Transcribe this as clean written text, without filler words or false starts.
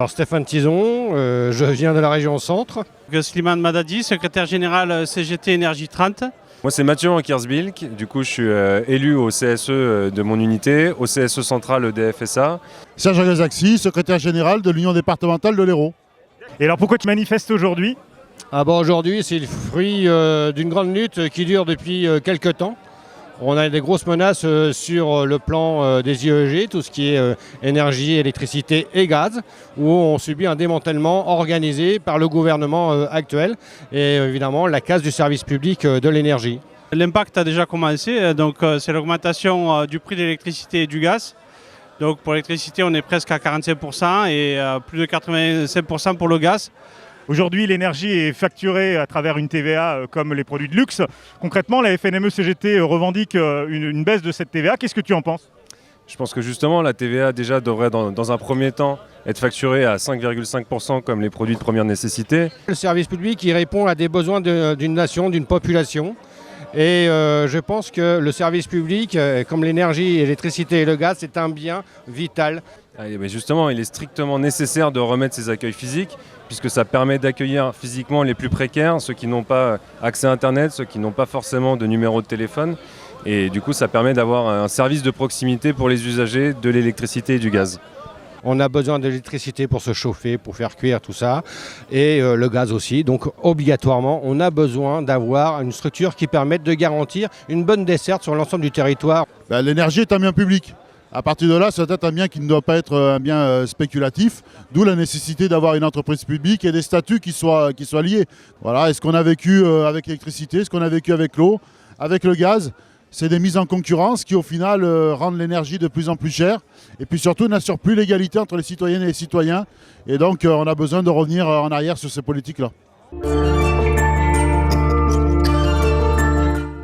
Alors Stéphane Tison, je viens de la région Centre. Slimane Madadi, secrétaire général CGT Énergie 30. Moi c'est Mathieu Ankersbilk, du coup je suis élu au CSE de mon unité, au CSE central EDF-SA. Serge Agazaxi, secrétaire général de l'Union départementale de l'Hérault. Et alors pourquoi tu manifestes aujourd'hui ? Aujourd'hui, c'est le fruit d'une grande lutte qui dure depuis quelques temps. On a des grosses menaces sur le plan des IEG, tout ce qui est énergie, électricité et gaz, où on subit un démantèlement organisé par le gouvernement actuel et évidemment la casse du service public de l'énergie. L'impact a déjà commencé, donc c'est l'augmentation du prix de l'électricité et du gaz. Donc pour l'électricité, on est presque à 45% et plus de 85% pour le gaz. Aujourd'hui, l'énergie est facturée à travers une TVA comme les produits de luxe. Concrètement, la FNME-CGT revendique une baisse de cette TVA. Qu'est-ce que tu en penses ? Je pense que justement la TVA déjà devrait dans un premier temps être facturée à 5,5% comme les produits de première nécessité. Le service public il répond à des besoins d'une nation, d'une population. Et je pense que le service public, comme l'énergie, l'électricité et le gaz, c'est un bien vital. Mais justement, il est strictement nécessaire de remettre ces accueils physiques, puisque ça permet d'accueillir physiquement les plus précaires, ceux qui n'ont pas accès à Internet, ceux qui n'ont pas forcément de numéro de téléphone. Et du coup, ça permet d'avoir un service de proximité pour les usagers de l'électricité et du gaz. On a besoin d'électricité pour se chauffer, pour faire cuire tout ça, et le gaz aussi. Donc obligatoirement, on a besoin d'avoir une structure qui permette de garantir une bonne desserte sur l'ensemble du territoire. L'énergie est un bien public. À partir de là, ça doit être un bien qui ne doit pas être un bien spéculatif, d'où la nécessité d'avoir une entreprise publique et des statuts qui soient liés. Voilà, et ce qu'on a vécu avec l'électricité, ce qu'on a vécu avec l'eau, avec le gaz, c'est des mises en concurrence qui au final rendent l'énergie de plus en plus chère et puis surtout n'assurent plus l'égalité entre les citoyennes et les citoyens. Et donc on a besoin de revenir en arrière sur ces politiques-là.